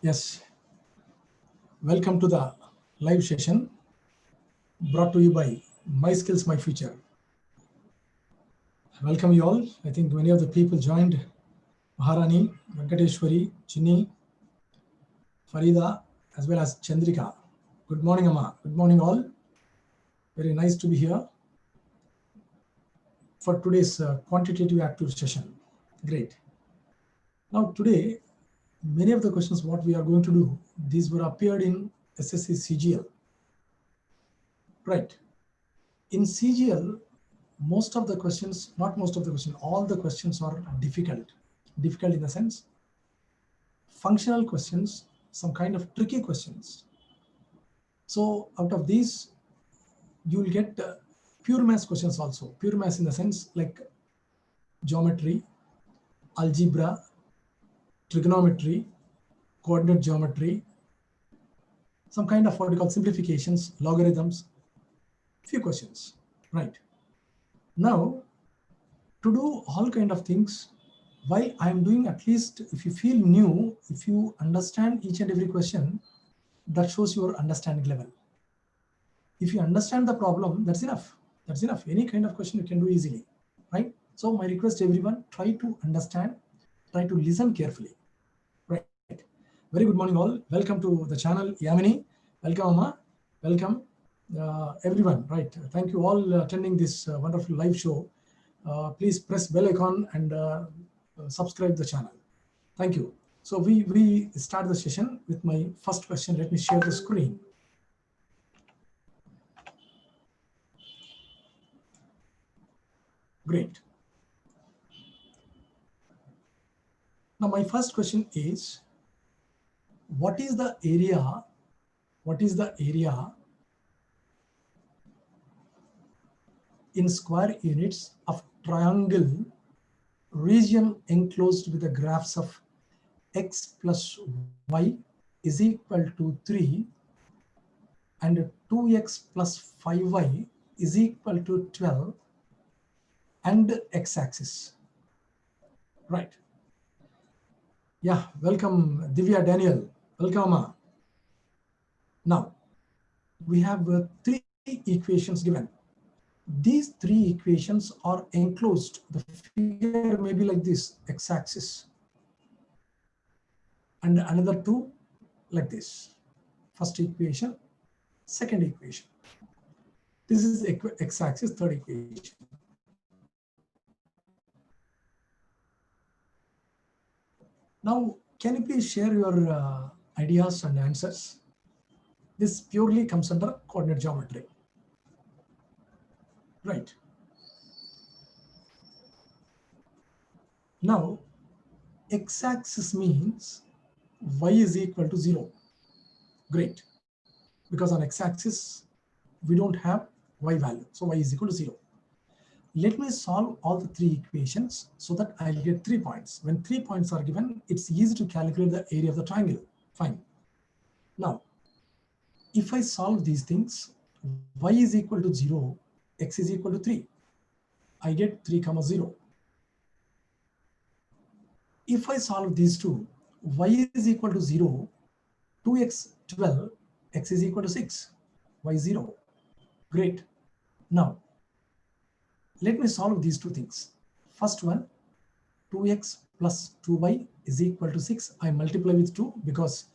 Yes, welcome to the live session brought to you by My Skills, My Future. Welcome you all. I think many of the people joined. Maharani, Venkateshwari, Chinni, Farida, as well as Chandrika. Good morning, Amma. Good morning, all. Very nice to be here for today's quantitative aptitude session. Great. Now, today, many of the questions what we are going to do, these were appeared in SSC CGL. Right. In CGL, most of the questions, not most of the questions, all the questions are difficult. Difficult in the sense, functional questions, some kind of tricky questions. So out of these, you will get pure maths questions also. Pure maths in the sense like geometry, algebra, trigonometry, coordinate geometry, some kind of what we call simplifications, logarithms, few questions, right? Now, to do all kind of things, while I'm doing, at least if you feel new, if you understand each and every question, that shows your understanding level. If you understand the problem, that's enough. That's enough. Any kind of question you can do easily, right? So my request to everyone, try to understand, try to listen carefully, right? Very good morning all. Welcome to the channel, Yamini. Welcome, Amma. Welcome, everyone, right? Thank you all attending this wonderful live show. Please press bell icon and subscribe the channel. Thank you. So we start the session with my first question. Let me share the screen. Great. Now my first question is, what is the area in square units of triangle region enclosed with the graphs of x plus y is equal to 3 and 2x plus 5y is equal to 12 and x-axis, right? Yeah, welcome Divya Daniel, welcome Amma. Now, we have 3 equations given. These 3 equations are enclosed. The figure may be like this, x-axis, and another 2 like this. First equation, second equation. This is x-axis, third equation. Now, can you please share your ideas and answers? This purely comes under coordinate geometry, right? Now, x-axis means y is equal to 0. Great. Because on x-axis, we don't have y value. So y is equal to 0. Let me solve all the 3 equations so that I'll get 3 points. When 3 points are given, it's easy to calculate the area of the triangle. Fine. Now, if I solve these things, y is equal to 0, x is equal to 3. I get 3, 0. If I solve these two, y is equal to 0, 2x 12, x is equal to 6, y 0. Great. Now, let me solve these 2 things. First one, 2x plus 2y is equal to 6. I multiply with 2 because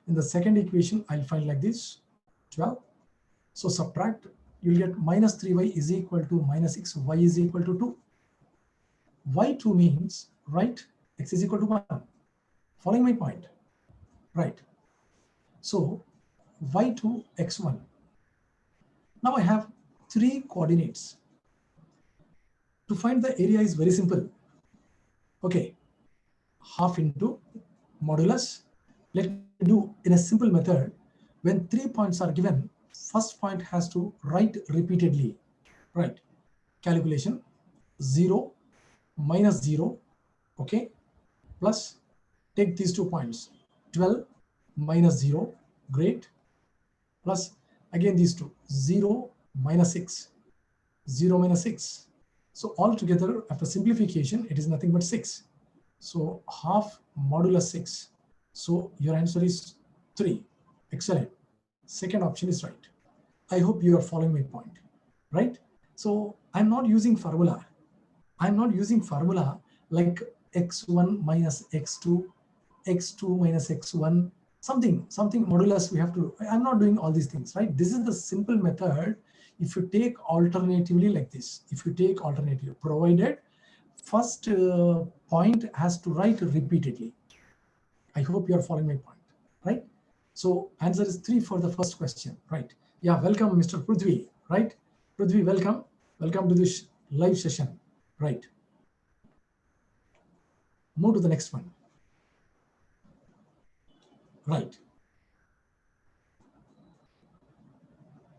in the second equation, I'll find like this, 12. So subtract, you'll get minus 3y is equal to minus 6, y is equal to 2. y2 means, right, x is equal to 1. Following my point, right? So y2, x1. Now I have 3 coordinates. To find the area is very simple. Okay, half into modulus. Let me do in a simple method. When 3 points are given, first point has to write repeatedly, right? Calculation 0 minus 0, okay, plus take these 2 points, 12 minus 0, great, plus again these two, 0 minus 6, 0 minus 6. So altogether, after simplification, it is nothing but 6. So half modulus 6. So your answer is 3. Excellent. Second option is right. I hope you are following my point, right? So I'm not using formula. I'm not using formula like x1 minus x2, x2 minus x1, something modulus we have to. I'm not doing all these things, right? This is the simple method. If you take alternatively like this, if you take alternative, provided first point has to write repeatedly. I hope you are following my point, right? So answer is 3 for the first question, right? Yeah, welcome, Mr. Prithvi, right? Prithvi, welcome. Welcome to this live session, right? Move to the next one. Right.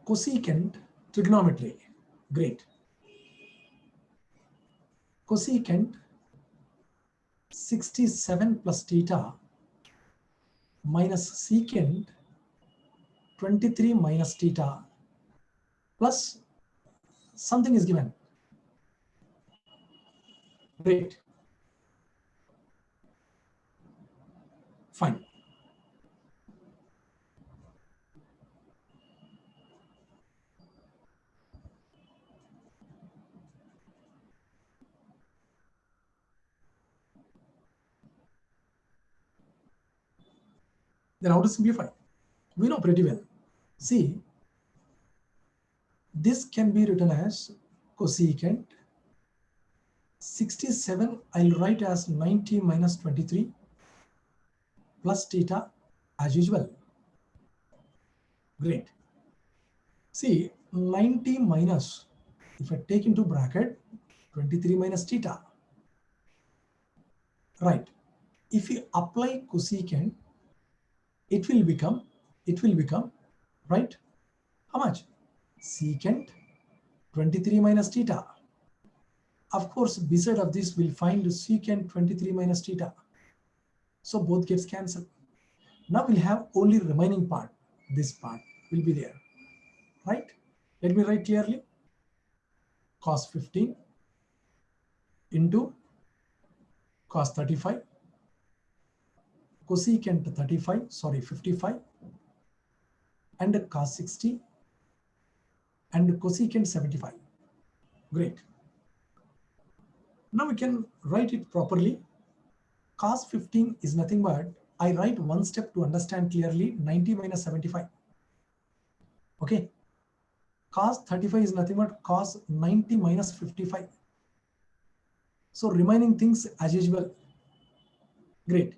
Cosecant trigonometry. Great. Cosecant 67 plus theta minus secant 23 minus theta plus something is given. Great. Fine. Then how to simplify? We know pretty well. See, this can be written as cosecant 67, I'll write as 90 minus 23 plus theta as usual. Great. See, 90 minus, if I take into bracket 23 minus theta, right? If you apply cosecant, it will become, right? How much? Secant 23 minus theta. Of course, beside of this, we'll find secant 23 minus theta. So both gets cancelled. Now we'll have only remaining part. This part will be there, right? Let me write clearly. Cos 15 into cos 35, cosecant 35, sorry, 55, and cos 60, and cosecant 75. Great. Now we can write it properly. Cos 15 is nothing but, I write one step to understand clearly, 90 minus 75. Okay. Cos 35 is nothing but cos 90 minus 55. So remaining things as usual. Great.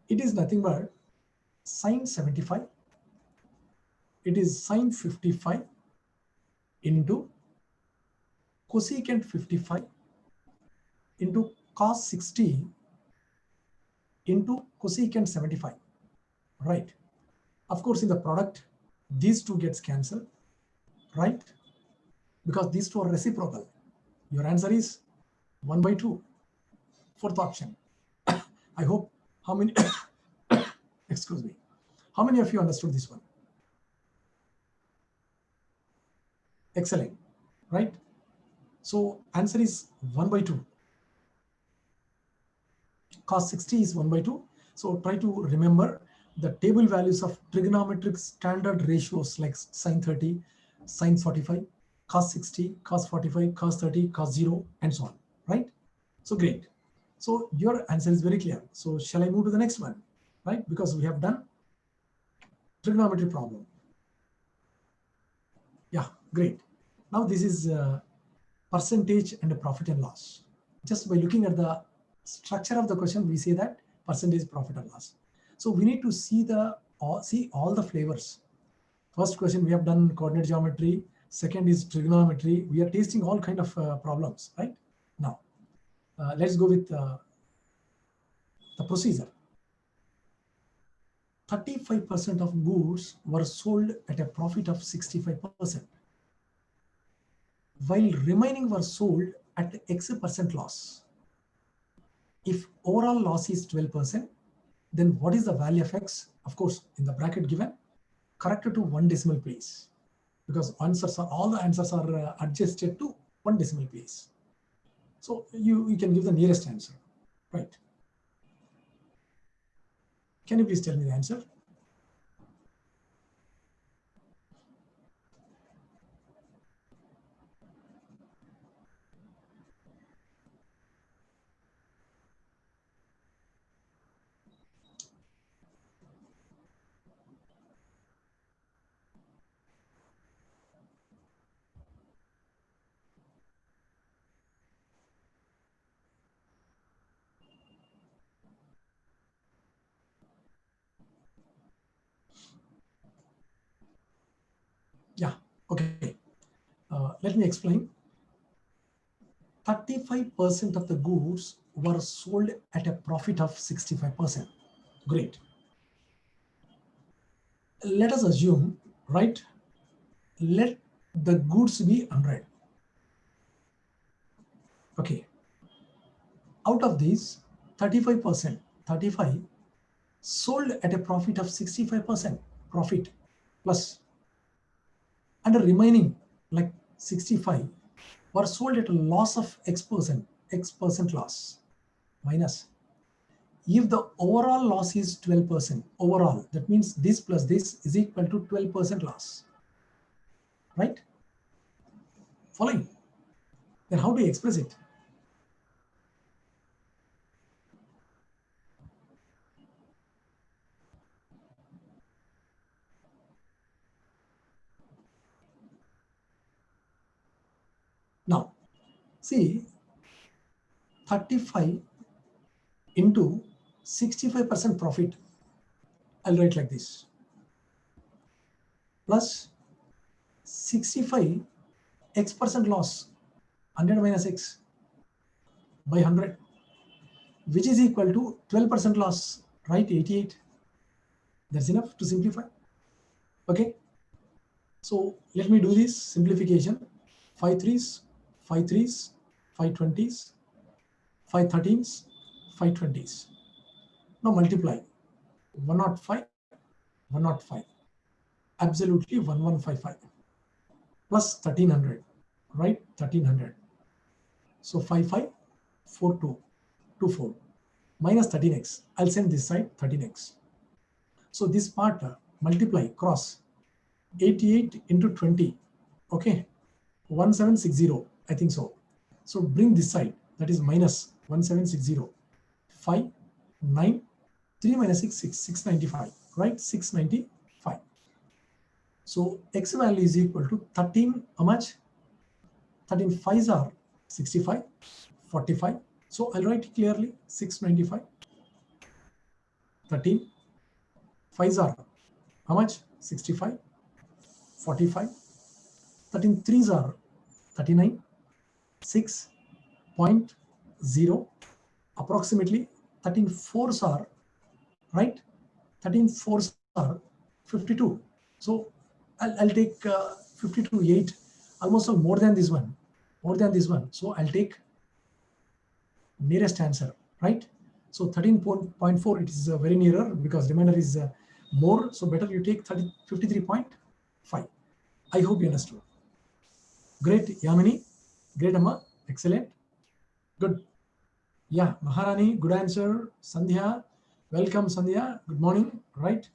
It is nothing but sin 75. It is sin 55 into cosecant 55 into cos 60 into cosecant 75, right? Of course, in the product, these two gets cancelled, right? Because these two are reciprocal. Your answer is 1 by 2, fourth option. I hope, how many, excuse me, how many of you understood this one? Excellent, right? So answer is 1 by 2. Cos 60 is 1 by 2. So try to remember the table values of trigonometric standard ratios like sin 30, sin 45, cos 60, cos 45, cos 30, cos 0, and so on, right? So great. So your answer is very clear. So shall I move to the next one, right? Because we have done trigonometry problem. Yeah, great. Now this is percentage and profit and loss. Just by looking at the structure of the question, we say that percentage, profit and loss. So we need to see all the flavors. First question, we have done coordinate geometry. Second is trigonometry. We are tasting all kind of problems, right? Now, let's go with the procedure. 35% of goods were sold at a profit of 65%, while remaining were sold at X% loss. If overall loss is 12%, then what is the value of X? Of course, in the bracket given, corrected to 1 decimal place, because all the answers are adjusted to 1 decimal place. So you can give the nearest answer, right? Can you please tell me the answer? Yeah, okay. Let me explain. 35% of the goods were sold at a profit of 65%. Great. Let us assume, right? Let the goods be 100. Okay. Out of these, 35%, 35 sold at a profit of 65% profit plus, and the remaining like 65 were sold at a loss of X percent loss minus. If the overall loss is 12%, overall, that means this plus this is equal to 12% loss, right? Following. Then how do you express it? Now, see, 35 into 65% profit, I'll write like this, plus 65 X percent loss, 100 minus X by 100, which is equal to 12% loss, right? 88. That's enough to simplify. Okay. So let me do this simplification. 5 threes, 5 threes, 5 20s, 5 13s, 5 20s. Now multiply 105, 105, absolutely 1155 plus 1300, right? 1300. So 55, 42, 24 minus 13x. I'll send this side 13x. So this part multiply cross 88 into 20. Okay, 1760. I think so. So bring this side, that is minus 1760. 5, 9, 3 minus 6, 6, 695, right? 695. So x value is equal to 13, how much? 13 5s are 65, 45. So I'll write it clearly, 695. 13 5s are how much? 65, 45. 13 3s are 39, 6.0, approximately 13 4s are, right? 13 4s are 52. So I'll take 52, 8, almost more than this one, more than this one. So I'll take nearest answer, right? So 13.4, it is very nearer because remainder is more. So better you take 53.5. I hope you understood. Great, Yamini. Great, Amma. Excellent. Good. Yeah, Maharani, good answer. Sandhya, welcome, Sandhya. Good morning, right?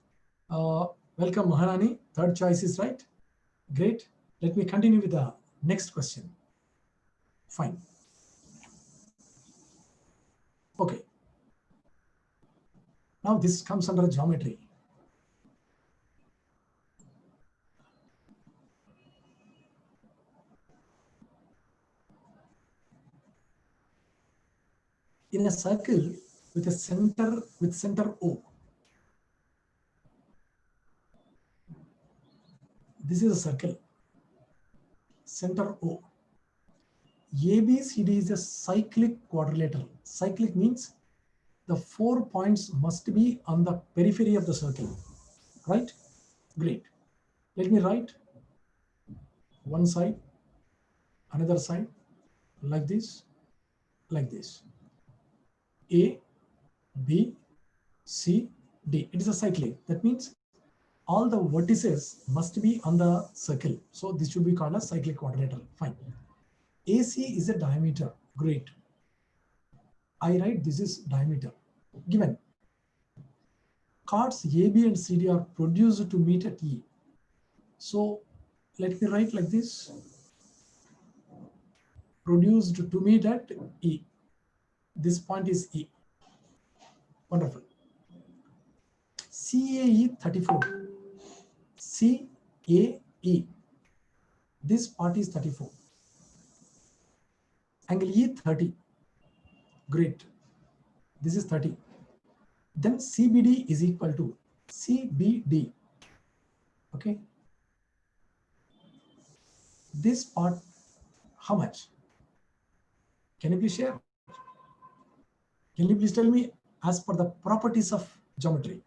Welcome, Maharani. Third choice is right. Great. Let me continue with the next question. Fine. Okay. Now this comes under geometry. In a circle with a center O, this is a circle, center O. ABCD is a cyclic quadrilateral. Cyclic means the 4 points must be on the periphery of the circle, right? Great. Let me write one side, another side, like this, like this. A, B, C, D. It is a cyclic. That means all the vertices must be on the circle. So this should be called a cyclic quadrilateral. Fine. AC is a diameter. Great. I write this is diameter. Given. chords A, B, and C, D are produced to meet at E. So let me write like this: produced to meet at E. This point is E. Wonderful. CAE 34. CAE. This part is 34. Angle E 30. Great. This is 30. Then CBD is equal to CBD. Okay. This part, how much? Can you please share? Can you please tell me as per the properties of geometry?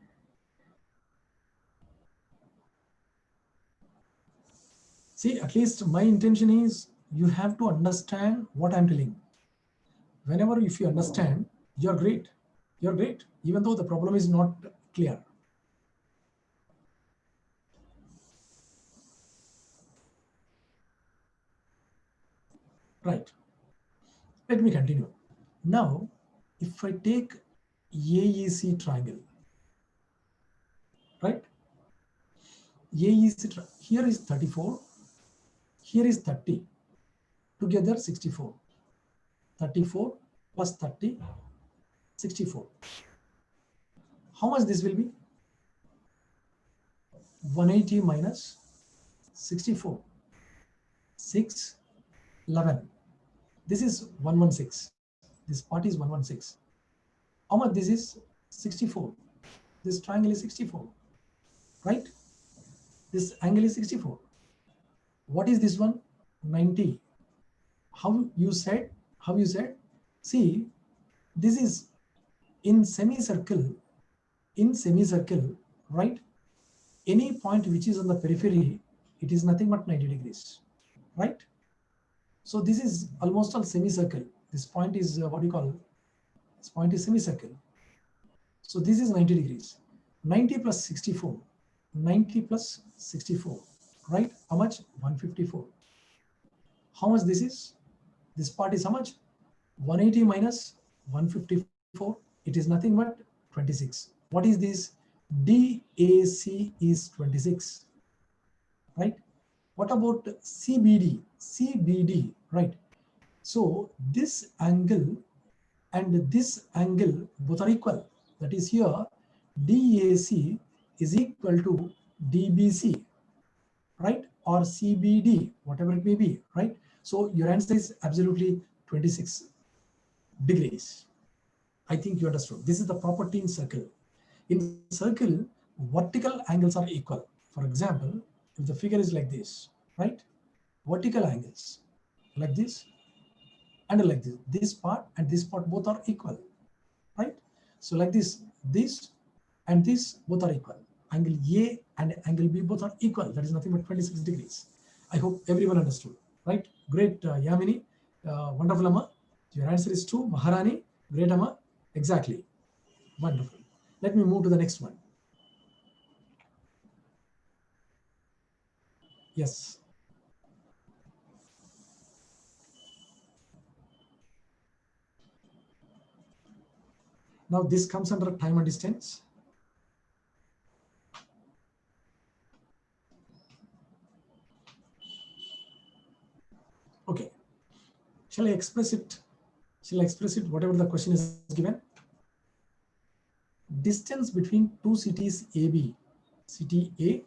See, at least my intention is you have to understand what I'm telling. Whenever if you understand, you're great. You're great, even though the problem is not clear. Right. Let me continue. Now, if I take AEC triangle, right? AEC, here is 34, here is 30, together 64. 34 plus 30, 64. How much this will be? 180 minus 64, 6, 11. This is 116. This part is 116. How much this is? 64. This triangle is 64, right? This angle is 64. What is this one? 90. How you said? How you said? See, this is in semicircle. In semicircle, right? Any point which is on the periphery, it is nothing but 90 degrees, right? So this is almost all semicircle. This point is what do you call? This point is semicircle. So this is 90 degrees. 90 plus 64. 90 plus 64, right? How much? 154. How much this is? This part is how much? 180 minus 154. It is nothing but 26. What is this? DAC is 26, right? What about CBD? CBD, right? So this angle and this angle both are equal. That is here, DAC is equal to DBC, right? Or CBD, whatever it may be, right? So your answer is absolutely 26 degrees. I think you understood. This is the property in circle. In circle, vertical angles are equal. For example, if the figure is like this, right? Vertical angles like this and like this. This part and this part both are equal, right? So like this and this both are equal. Angle A and angle B both are equal. That is nothing but 26 degrees. I hope everyone understood, right? Great, Yamini. Wonderful, Amma. Your answer is true. Maharani. Great, Amma. Exactly. Wonderful. Let me move to the next one. Yes. Now this comes under time and distance. Okay. Shall I express it? Shall I express it whatever the question is given? Distance between two cities AB, city A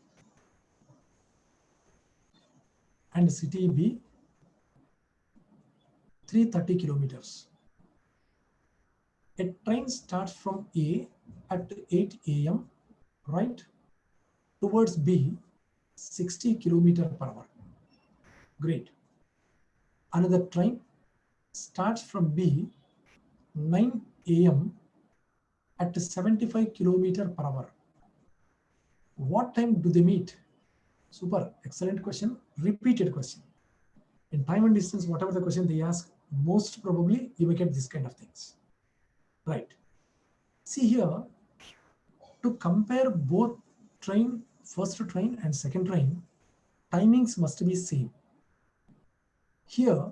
and city B, 330 kilometers. A train starts from A at 8 a.m., right, towards B, 60 kilometers per hour. Great. Another train starts from B, 9 a.m. at 75 kilometers per hour. What time do they meet? Super, excellent question, repeated question. In time and distance, whatever the question they ask, most probably you may get this kind of things. Right. See here, to compare both train, first train and second train, timings must be same. Here,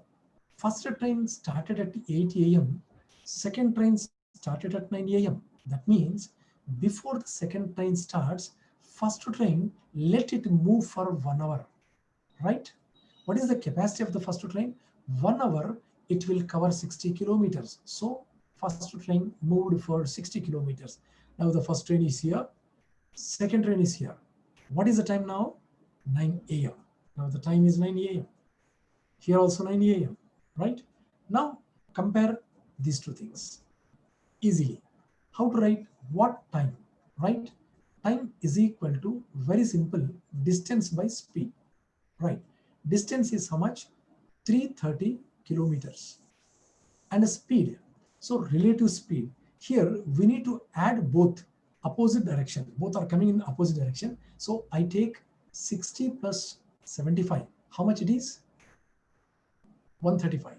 first train started at 8 a.m., second train started at 9 a.m. That means before the second train starts, first train, let it move for 1 hour, right? What is the capacity of the first train? 1 hour, it will cover 60 kilometers. So first train moved for 60 kilometers. Now the first train is here, second train is here. What is the time now? 9 a.m. Now the time is 9 a.m. Here also 9 a.m. Right? Now compare these two things easily. How to write what time? Right? Time is equal to, very simple, distance by speed. Right? Distance is how much? 330 kilometers. And speed. So relative speed. Here we need to add both opposite direction. Both are coming in opposite direction. So I take 60 plus 75. How much it is? 135.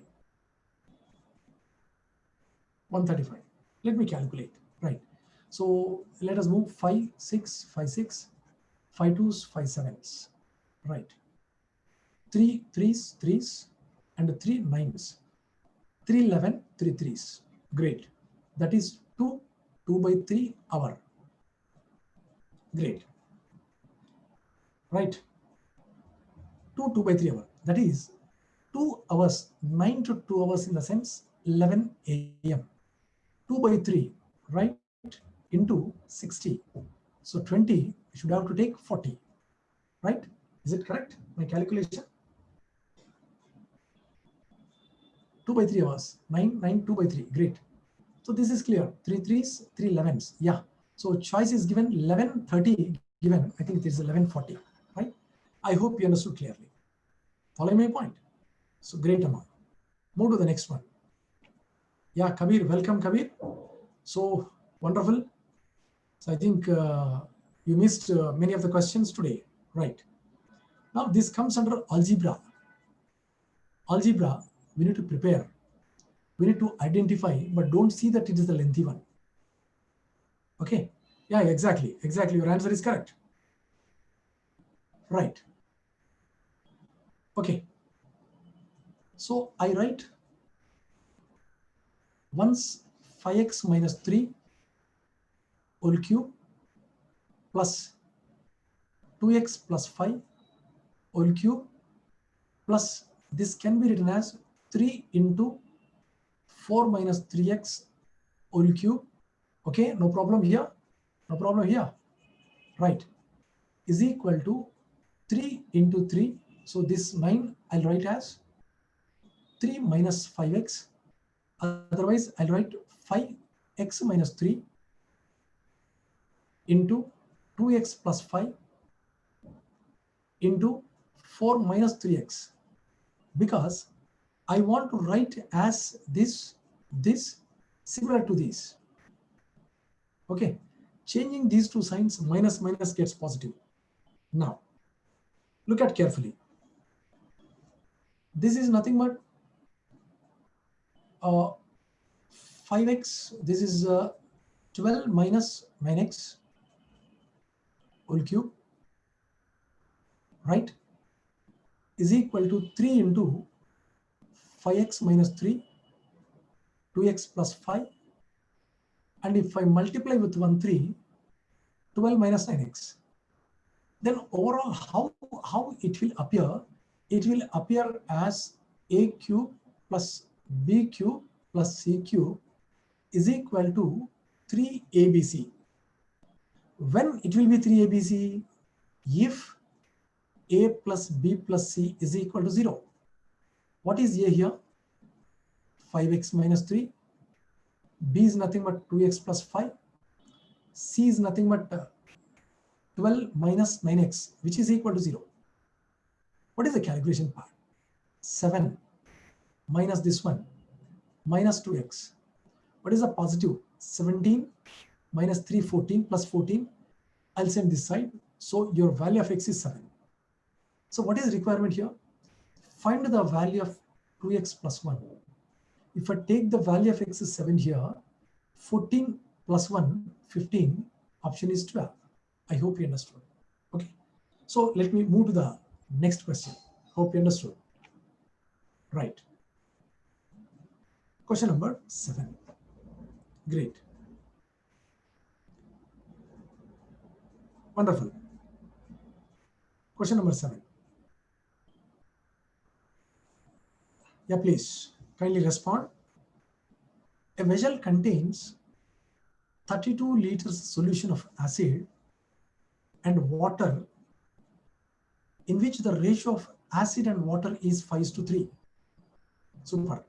135. Let me calculate. Right. So let us move 5, 6, 5, 6, 5 2s, 5 7s. Right. 3 3s, 3s, and 3 9s. 3 11, 3 3s. Great. That is 2, 2 by 3 hour. Great. Right. 2, 2 by 3 hour. That is 2 hours, 9 to 2 hours in the sense 11 a.m. 2 by 3, right, into 60. So 20, you should have to take 40, right? Is it correct, my calculation? 2 by 3 hours, 9, 9, 2 by 3, great. So this is clear, 3 3s, 3 11s, yeah. So choice is given 11:30 given, I think it is 11:40, right? I hope you understood clearly. Following my point? So great amount. Move to the next one. Yeah, Kabir, welcome Kabir. So wonderful. So I think you missed many of the questions today, right? Now this comes under algebra. Algebra, we need to prepare. We need to identify, but don't see that it is the lengthy one. Okay? Yeah, exactly. Exactly. Your answer is correct. Right. Okay. So I write once 5x minus 3 whole cube plus 2x plus 5 whole cube plus this can be written as 3 into 4 minus 3x whole cube. Okay, no problem here. No problem here. Right. Is equal to 3 into 3. So this 9 I'll write as 3 minus 5x. Otherwise I'll write 5x minus 3 into 2x plus 5 into 4 minus 3x. Because I want to write as this similar to this. Okay, changing these two signs, minus minus gets positive. Now look at carefully. This is nothing but 5x. This is 12 minus 9x whole cube, right, is equal to 3 into 5x minus 3, 2x plus 5, and if I multiply with 1 3, 12 minus 9x. Then overall how it will appear? It will appear as a cube plus b cube plus c cube is equal to 3abc. When it will be 3abc? If a plus b plus c is equal to 0. What is a here? 5x minus 3. B is nothing but 2x plus 5. C is nothing but 12 minus 9x, which is equal to 0. What is the calculation part? 7 minus this one, minus 2x. What is the positive? 17 minus 3, 14 plus 14. I'll send this side. So your value of x is 7. So what is the requirement here? Find the value of 2x plus 1. If I take the value of x is 7 here, 14 plus 1, 15, option is 12. I hope you understood. Okay. So let me move to the next question. Hope you understood. Right. Question number 7. Great. Wonderful. Question number 7. Yeah, please kindly respond. A vessel contains 32 liters solution of acid and water in which the ratio of acid and water is 5:3. Super.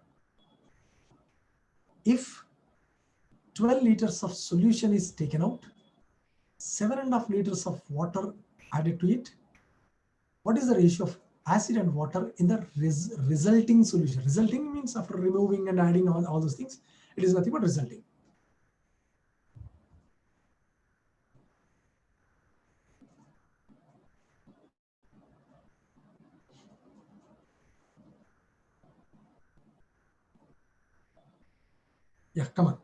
If 12 liters of solution is taken out, 7.5 liters of water added to it, what is the ratio of acid and water in the resulting solution? Resulting means after removing and adding all those things, it is nothing but resulting. Yeah, come on.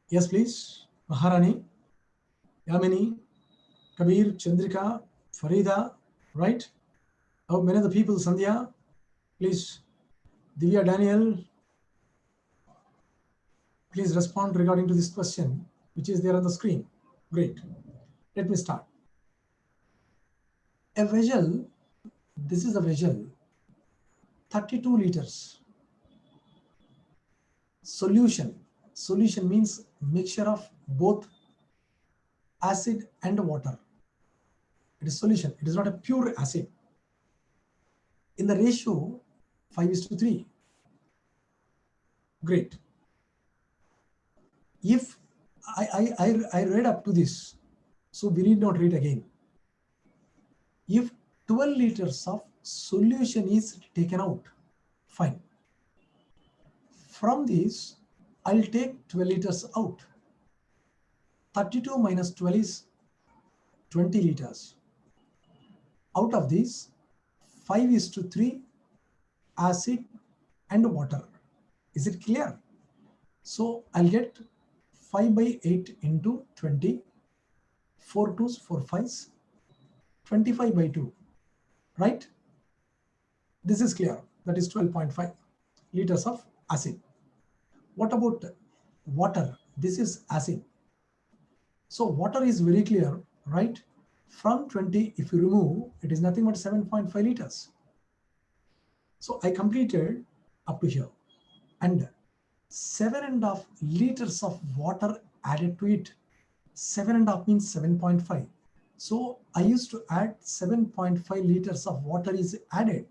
Yes, please. Maharani, Yamini, Kabir, Chandrika, Farida, right? Oh, many of the people, Sandhya, please. Divya, Daniel, please respond regarding to this question, which is there on the screen. Great. Let me start. A vessel, this is a vessel, 32 liters. Solution. Solution means mixture of both acid and water. It is solution. It is not a pure acid. In the ratio 5:3. Great. If I read up to this, so we need not read again. If 12 liters of solution is taken out, fine. From this, I'll take 12 liters out. 32 minus 12 is 20 liters. Out of this, 5:3 acid and water. Is it clear? So I'll get 5/8 into 20, 4 2s, 4 5s, 25/2, right? This is clear. That is 12.5 liters of acid. What about water? This is acid. So water is very clear, right? From 20, if you remove, it is nothing but 7.5 liters. So I completed up to here. And 7.5 liters of water added to it. 7.5 means 7.5. So I used to add 7.5 liters of water is added.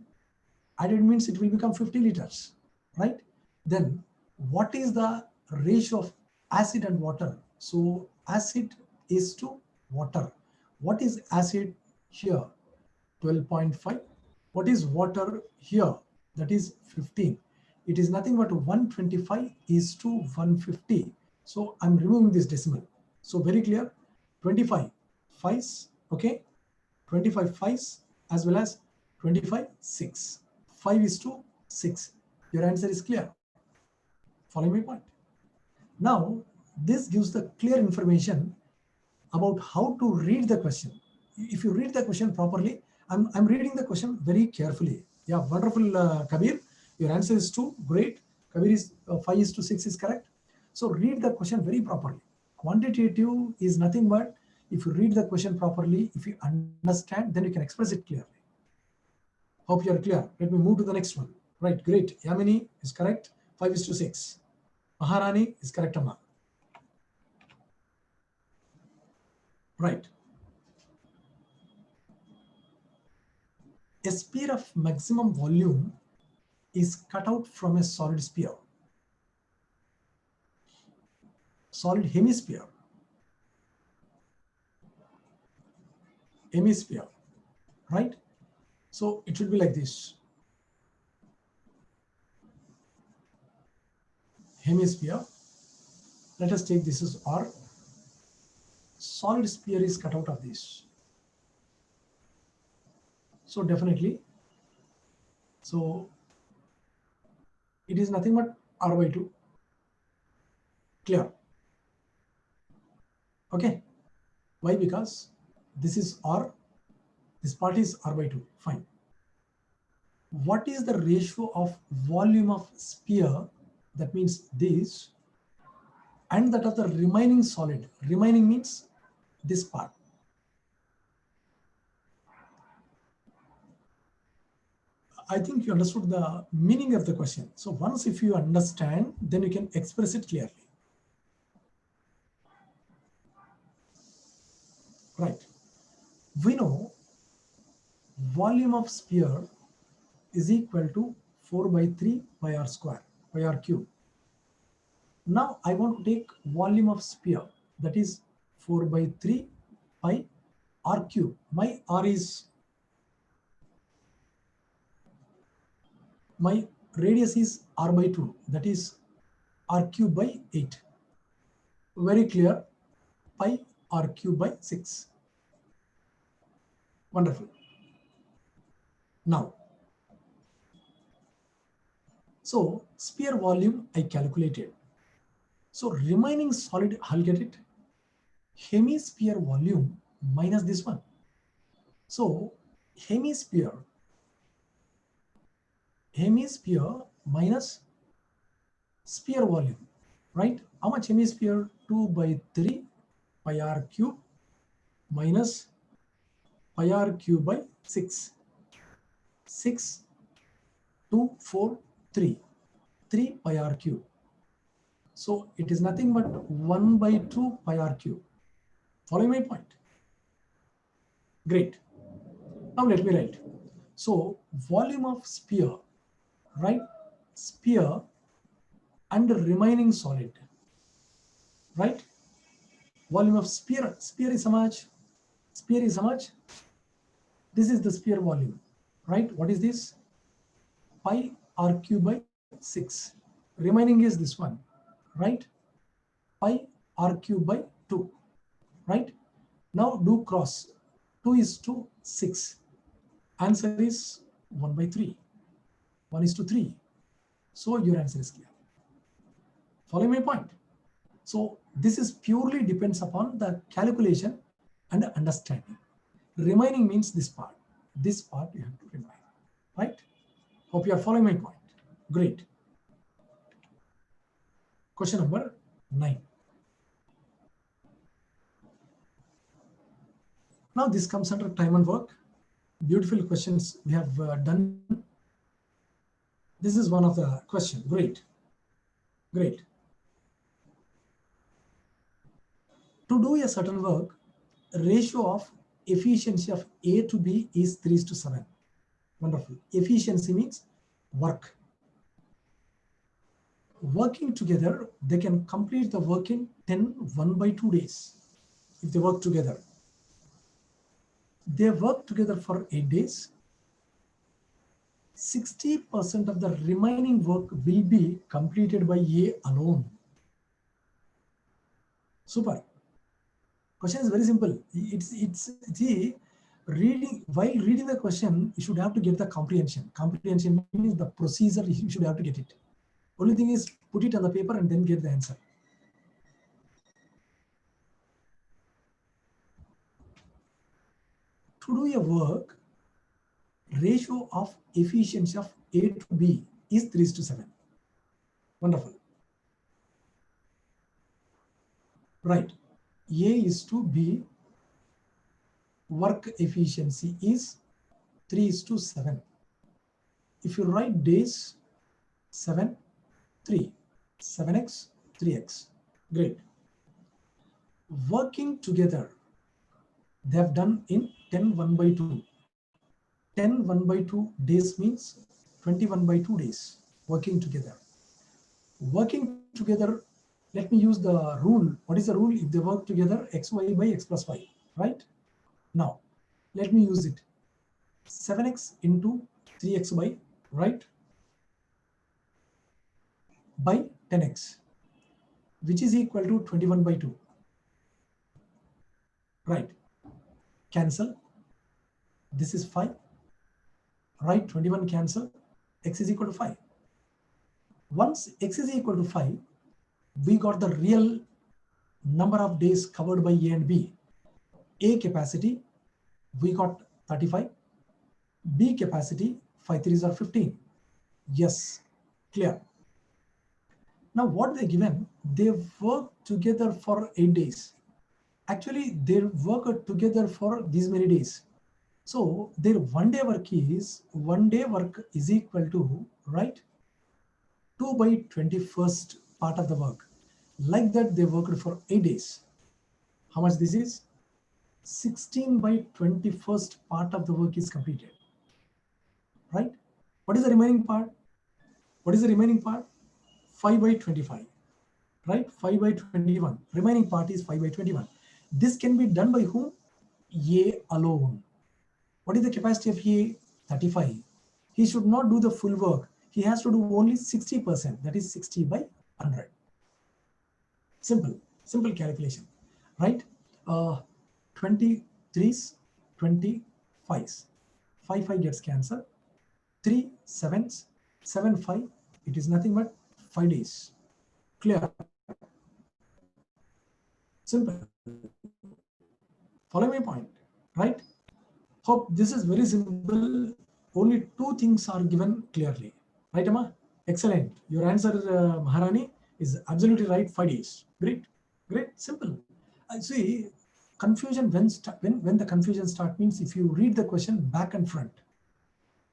Added means it will become 50 liters, right? Then what is the ratio of acid and water? So acid is to water. What is acid here? 12.5. What is water here? That is 15. It is nothing but 125 is to 150. So I'm removing this decimal. So very clear, 25 5s, okay, 25 5s as well as 25 6. 5:6. Your answer is clear. Following my point. Now, this gives the clear information about how to read the question. If you read the question properly, I'm reading the question very carefully. Yeah, wonderful, Kabir. Your answer is 2. Great. Kabir is 5:6 is correct. So read the question very properly. Quantitative is nothing but if you read the question properly, if you understand, then you can express it clearly. Hope you are clear. Let me move to the next one. Right, great. Yamini is correct. 5:6. Maharani is correct, Amma. Right. A sphere of maximum volume is cut out from a solid sphere. Solid hemisphere. Hemisphere. Right? So it should be like this. Hemisphere. Let us take this as R. Solid sphere is cut out of this. So definitely. So it is nothing but R/2. Clear? Okay. Why? Because this is R. This part is R/2. Fine. what is the ratio of volume of sphere, that means this, and that of the remaining solid. Remaining means this part. I think you understood the meaning of the question. So once if you understand, then you can express it clearly. Right. We know volume of sphere is equal to 4 by 3 pi r square, pi r cube. Now I want to take volume of sphere, that is 4 by 3 pi r cube. My radius is r by 2, that is r cube by 8. Very clear, pi r cube by 6. Wonderful. Now, so sphere volume I calculated. So remaining solid, I'll get it. Hemisphere volume minus this one. So hemisphere minus sphere volume, right? How much hemisphere? 2 by 3 pi r cube minus pi r cube by 6. 6, 2, 4, 3. 3 pi r cube. So it is nothing but 1 by 2 pi r cube. Following my point? Great. Now let me write. So volume of sphere, right? Sphere and remaining solid, right? Volume of sphere. Sphere is how much? Sphere is how much? This is the sphere volume, right? What is this? Pi r cube by 6. Remaining is this one, right? Pi r cube by 2, right? Now do cross. 2 is to 6. Answer is 1 by 3. 1 is to 3. So your answer is clear. Follow my point. So this is purely depends upon the calculation and understanding. Remaining means this part. This part you have to remind, right? Hope you are following my point. Great. Question number 9. Now this comes under time and work. Beautiful questions we have done. This is one of the question. Great. Great. To do a certain work, ratio of efficiency of A to B is 3:7. Wonderful. Efficiency means work. Working together, they can complete the work in 1 by 2 days. If they work together. They work together for 8 days. 60% of the remaining work will be completed by A alone. Super. Question is very simple. See, while reading the question, you should have to get the comprehension. Comprehension means the procedure, you should have to get it. Only thing is put it on the paper and then get the answer. To do a work, ratio of efficiency of A to B is 3:7. Wonderful. Right. A is to B, work efficiency is 3:7. If you write days, 7, 3, 7x, 3x. Great. Working together, they have done in 1 by 2. 1 by 2 days means 21 by 2 days working together. Working together, let me use the rule. What is the rule? If they work together, xy by x plus y, right? Now, let me use it. 7x into 3xy, right? By 10x, which is equal to 21 by 2. Right. Cancel. This is 5. Right, 21 cancel. X is equal to 5. Once x is equal to 5, we got the real number of days covered by A and B. A capacity, we got 35. B capacity, 5 threes are 15. Yes, clear. Now what they given, they work together for 8 days. Actually, they work together for these many days. So their one day work is equal to, right, 2 by 21st part of the work. Like that, they worked for 8 days. How much this is? 16 by 21st part of the work is completed. Right? What is the remaining part? What is the remaining part? 5 by 25. Right? 5 by 21. Remaining part is 5 by 21. This can be done by whom? A alone. What is the capacity of A? 35. He should not do the full work. He has to do only 60%. That is 60 by 100. Simple calculation, right? 23s, 25s. 5 gets cancelled. 3 sevens, 7 5. It is nothing but 5 days. Clear? Simple. Follow my point, right? Hope this is very simple. Only two things are given clearly. Right, Amma? Excellent. Your answer, Maharani, is absolutely right. 5 days. Great. Simple. I see confusion when the confusion start means if you read the question back and front.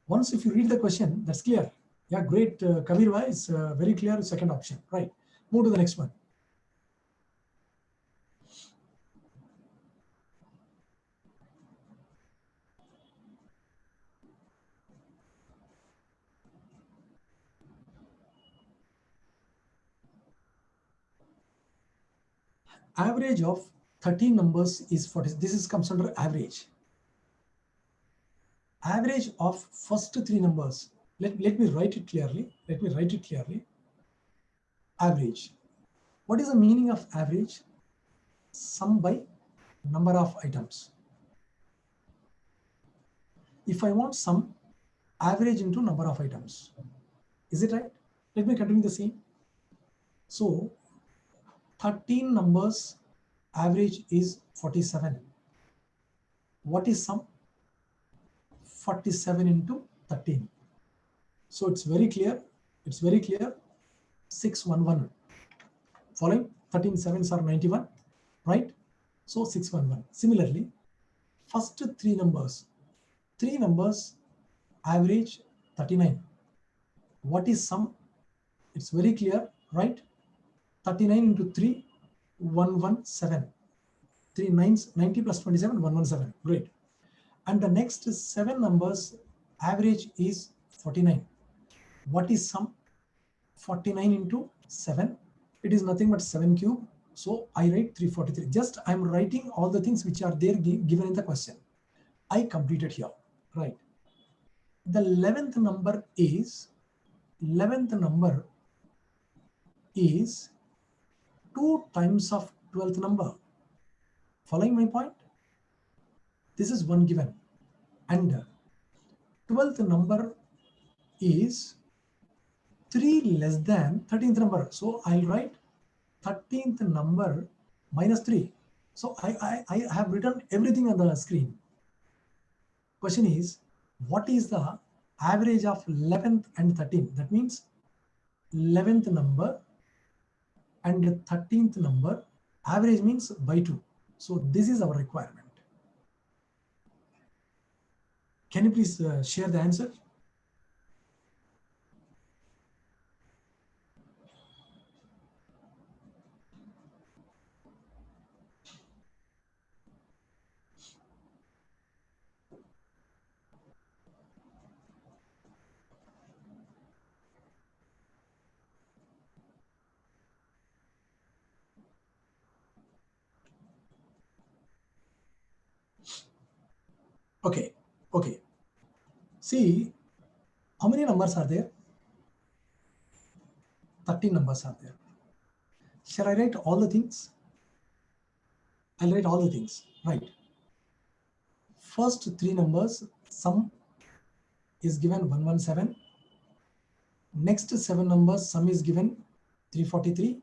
Once if you read the question, that's clear. Yeah, great. Kabirva is very clear. Second option. Right. Move to the next one. Average of 13 numbers is 40. This comes under average. Average of first three numbers. Let me write it clearly. Average. What is the meaning of average? Sum by number of items. If I want sum, average into number of items. Is it right? Let me continue the same. So 13 numbers, average is 47. What is sum? 47 into 13. So it's very clear. 611. Following 13 sevens are 91, right? So 611. Similarly, first three numbers, average 39. What is sum? It's very clear, right? 39 into 3, 117. 3 nines, 90 plus 27, 117. Great. And the next 7 numbers, average is 49. What is sum? 49 into 7. It is nothing but 7 cube. So I write 343. Just I'm writing all the things which are there given in the question. I completed here, right? The 11th number is 2 times of 12th number. Following my point? This is one given. And 12th number is 3 less than 13th number. So I'll write 13th number minus 3. So I have written everything on the screen. Question is, what is the average of 11th and 13th? That means 11th number and 13th number, average means by 2. So this is our requirement. Can you please share the answer? Okay. See, how many numbers are there? 13 numbers are there. Shall I write all the things? I'll write all the things, right? First three numbers, sum is given 117. Next 7 numbers, sum is given 343.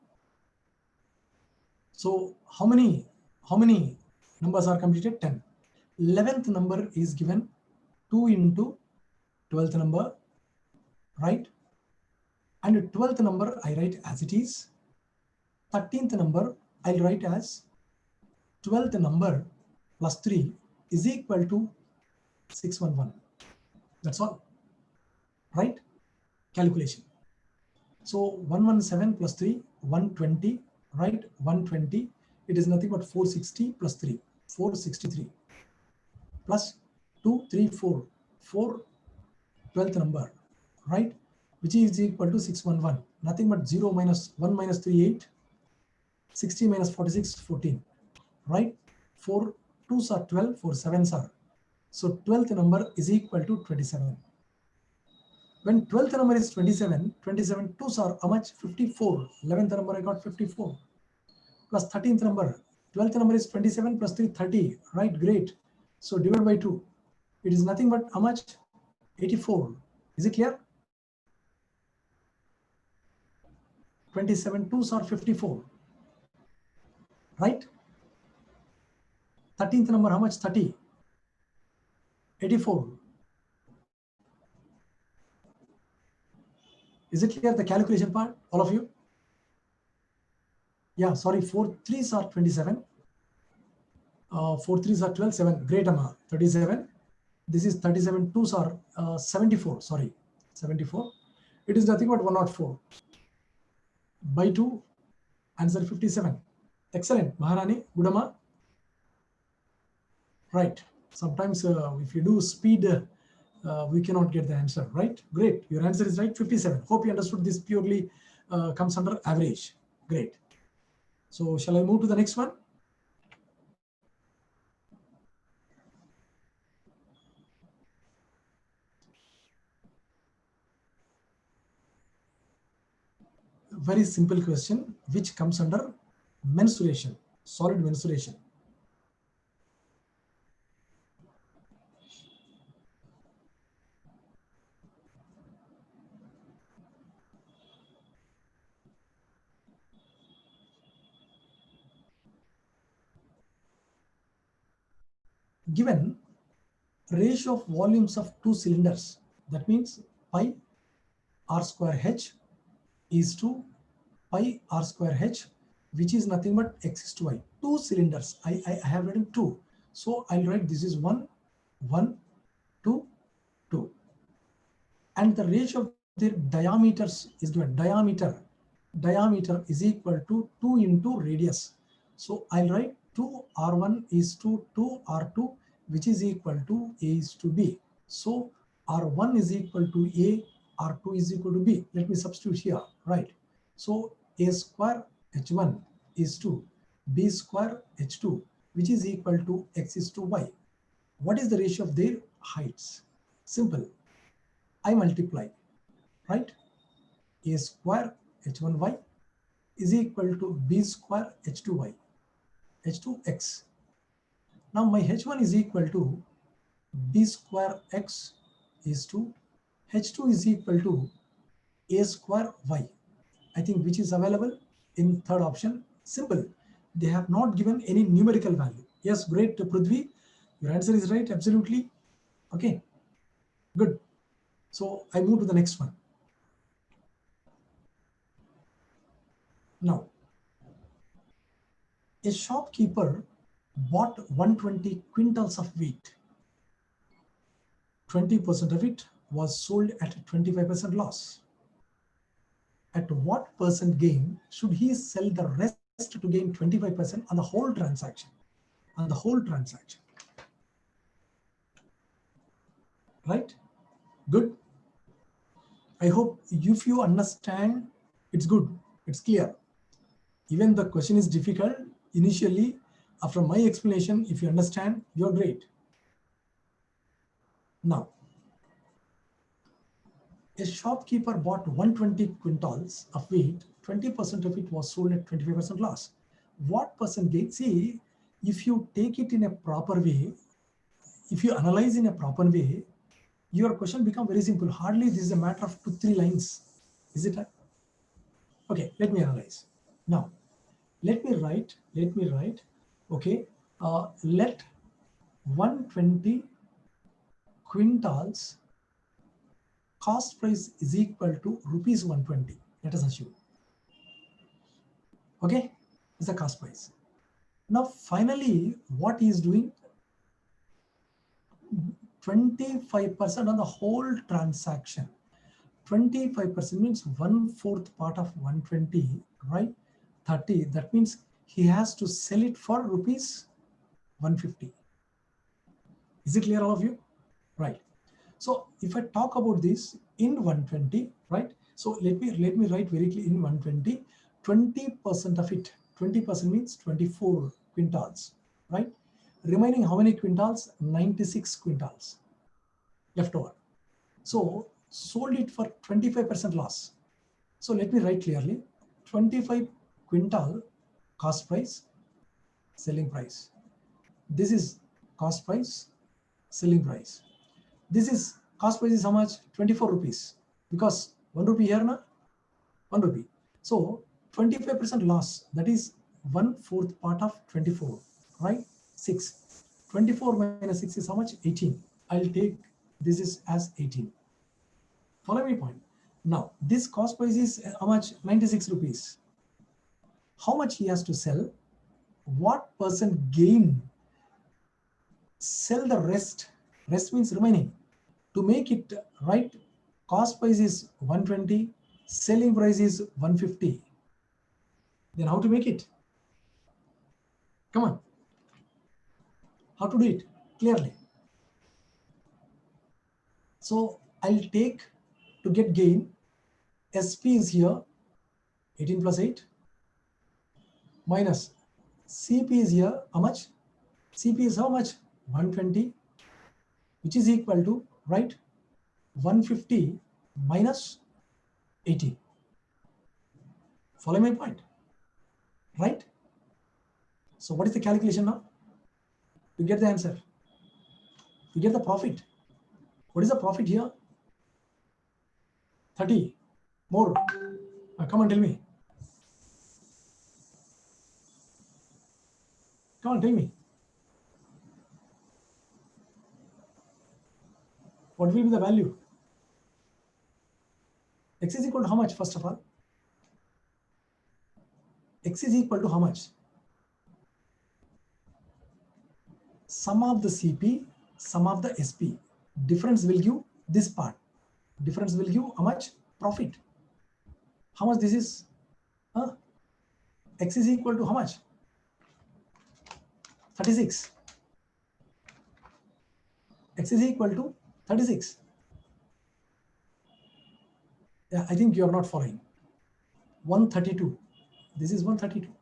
So how many numbers are completed? 10. 11th number is given 2 into 12th number, right? And 12th number I write as it is. 13th number I'll write as 12th number plus 3 is equal to 611. That's all, right? Calculation. So 117 plus 3, 120, right? 120. It is nothing but 460 plus 3, 463 plus 2, 3, 4, 4 12th number, right? Which is equal to 611. Nothing but 0 minus 1 minus 3, 8, 60 minus 46, 14, right? 4 2s are 12, 4 7s are. So 12th number is equal to 27. When 12th number is 27, 27 2s are how much? 54. 11th number I got 54. Plus 13th number. 12th number is 27 plus 3, 30. Right, great. So divide by 2. It is nothing but how much? 84. Is it clear? 27 2s are 54. Right? 13th number, how much? 30. 84. Is it clear, the calculation part, all of you? Yeah, sorry, 4 3s are 27. 4 3s are 12, 7. Great, Amma. 37. This is 37 2s are 74. Sorry, 74. It is nothing but 104. By 2, answer 57. Excellent. Maharani, good Amma. Right. Sometimes if you do speed, we cannot get the answer, right? Great. Your answer is right, 57. Hope you understood this purely comes under average. Great. So shall I move to the next one? Very simple question, which comes under mensuration, solid mensuration. Given ratio of volumes of two cylinders, that means pi r square h is to pi r square h, which is nothing but x is to y. Two cylinders, I have written 2. So I'll write this is 1, 1, 2, 2. And the ratio of their diameters is given. Diameter is equal to 2 into radius. So I'll write 2 R1 is to 2 R2, which is equal to A is to B. So R1 is equal to A, R2 is equal to B. Let me substitute here, right? So A square H1 is to B square H2, which is equal to X is to Y. What is the ratio of their heights? Simple. I multiply, right? A square H1Y is equal to B square H2Y, H2X. Now my H1 is equal to B square X is to H2 is equal to A square Y. I think which is available in third option. Simple. They have not given any numerical value. Yes, great, Prithvi. Your answer is right, absolutely. Okay, good. So I move to the next one. Now, a shopkeeper bought 120 quintals of wheat. 20% of it was sold at 25% loss. At what percent gain should he sell the rest to gain 25% on the whole transaction? On the whole transaction. Right? Good. I hope if you understand, it's good. It's clear. Even the question is difficult initially. After my explanation, if you understand, you're great. Now, a shopkeeper bought 120 quintals of wheat, 20% of it was sold at 25% loss. What percent gain? See, if you take it in a proper way, if you analyze in a proper way, your question becomes very simple. Hardly this is a matter of 2-3 lines. Is it? Okay, let me analyze. Now, let me write, okay, let 120 quintals cost price is equal to rupees 120. Let us assume. Okay, is the cost price. Now finally, what he is doing, 25% on the whole transaction. 25% means 1/4 part of 120, right? 30. That means he has to sell it for rupees 150. Is it clear, all of you? Right. So if I talk about this in 120, right? So let me write very clearly in 120, 20% of it, 20% means 24 quintals, right? Remaining how many quintals? 96 quintals left over. So sold it for 25% loss. So let me write clearly, 25 quintal cost price, selling price. This is cost price, selling price. This is cost price is how much? 24 rupees. Because 1 rupee here na? 1 rupee. So 25% loss, that is 1/4 part of 24, right? 6. 24 minus 6 is how much? 18. I'll take this is as 18. Follow me point. Now this cost price is how much? 96 rupees. How much he has to sell? What percent gain? Sell the rest. Rest means remaining. To make it right, cost price is 120, selling price is 150. Then how to make it? Come on. How to do it? Clearly. So I'll take, to get gain, SP is here, 18 plus 8, minus CP is here, how much? CP is how much? 120, which is equal to, right, 150 minus 18. Follow my point, right? So what is the calculation now? To get the answer, to get the profit. What is the profit here? 30. More. Come on, tell me. Come on, tell me. What will be the value? X is equal to how much, first of all? X is equal to how much? Sum of the CP, sum of the SP. Difference will give this part. Difference will give how much? Profit. How much this is? X is equal to how much? 36. X is equal to 36. Yeah, I think you are not following. 132. This is 132,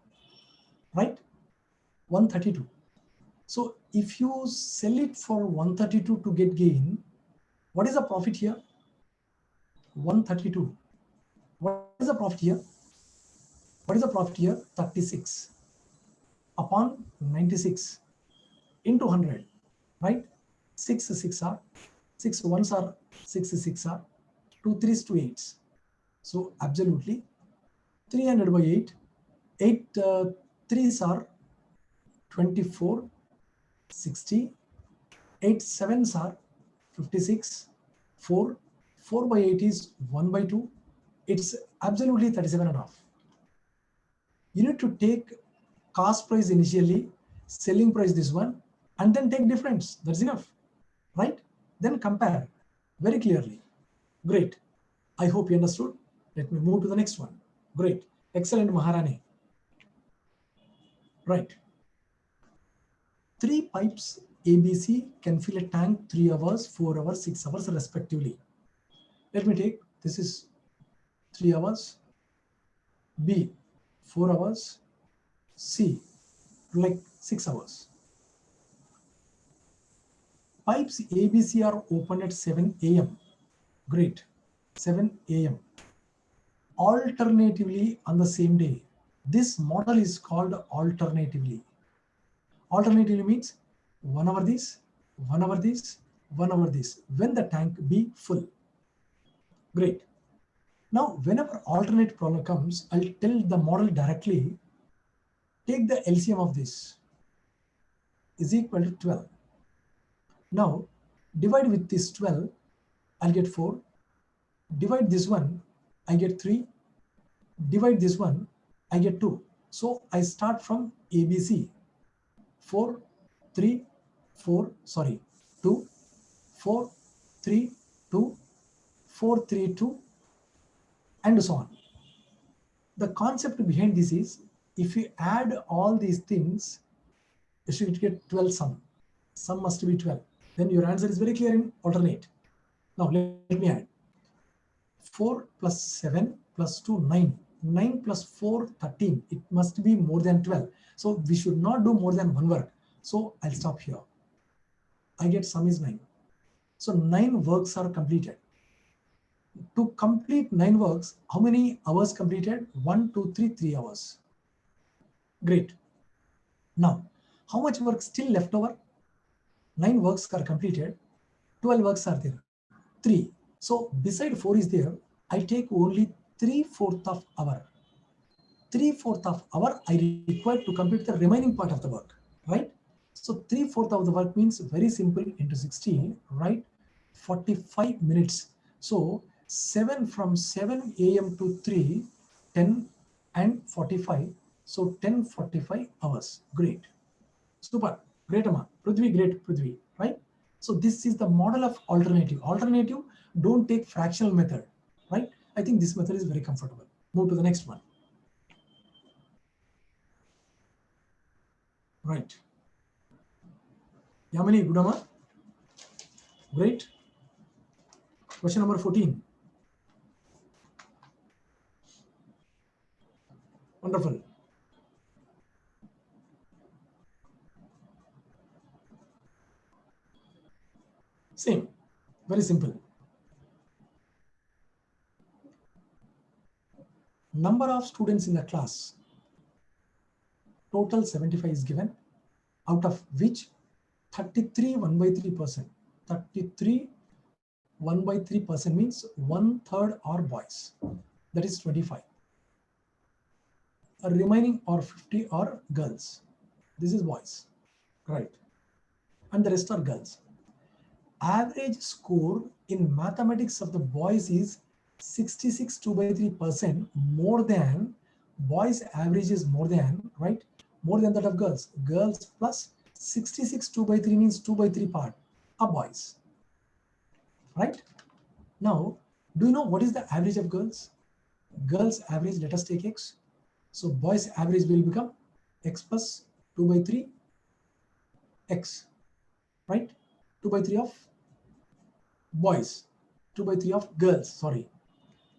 right? 132. So if you sell it for 132 to get gain, what is the profit here? 132. What is the profit here? What is the profit here? 36 upon 96 into 100, right? 6 6 are 6 1s are 6 6 are 2 3s to 8s. So absolutely 300 by 8, 8 3s are 24, 60, 8 7s are 56, 4 by 8 is 1 by 2. It's absolutely 37.5. You need to take cost price initially, selling price this one, and then take difference. That's enough, right? Then compare very clearly. Great. I hope you understood. Let me move to the next one. Great. Excellent, Maharani. Right. 3 pipes ABC can fill a tank 3 hours, 4 hours, 6 hours respectively. Let me take, this is 3 hours, B 4 hours, C like 6 hours. Pipes ABC are opened at 7 a.m. Great. 7 a.m. Alternatively on the same day. This model is called alternatively. Alternatively means 1 hour this, 1 hour this, 1 hour this, when the tank be full. Great. Now, whenever alternate problem comes, I'll tell the model directly, take the LCM of this is equal to 12. Now, divide with this 12, I'll get 4. Divide this one, I get 3. Divide this one, I get 2. So I start from ABC. 4, 3, 4, sorry, 2, 4, 3, 2, 4, 3, 2, and so on. The concept behind this is, if you add all these things, you should get 12 sum. Sum must be 12. Then your answer is very clear in alternate. Now let me add. 4 plus 7 plus 2, 9. 9 plus 4, 13. It must be more than 12. So we should not do more than one work. So I'll stop here. I get sum is 9. So 9 works are completed. To complete 9 works, how many hours completed? 1, 2, 3, 3 hours. Great. Now, how much work still left over? 9 works are completed. 12 works are there. 3. So beside 4 is there. I take only 3/4 of hour. 3/4 of hour I require to complete the remaining part of the work, right? So 3/4 of the work means very simple, into 60, right? 45 minutes. So 7 from 7 a.m. to 3, 10 and 45. So 10:45 hours. Great. Super. Great, Amma. Prithvi, great, Prithvi, right? So this is the model of alternative. Alternative, don't take fractional method, right? I think this method is very comfortable. Move to the next one. Right. Yamini, good, Amma. Great. Question number 14. Wonderful. Same. Very simple. Number of students in the class. Total 75 is given, out of which 33 1/3%. 33 1/3% means 1/3 are boys. That is 25. Remaining are 50 are girls. This is boys, right? And the rest are girls. Average score in mathematics of the boys is 66 2/3% more than boys. Average is more than, right? More than that of girls. Girls plus 66 2/3 means 2/3 part are boys, right? Now, do you know what is the average of girls? Girls average, let us take x. So boys average will become x plus 2/3 x, right? 2/3 of boys, 2/3 of girls, sorry,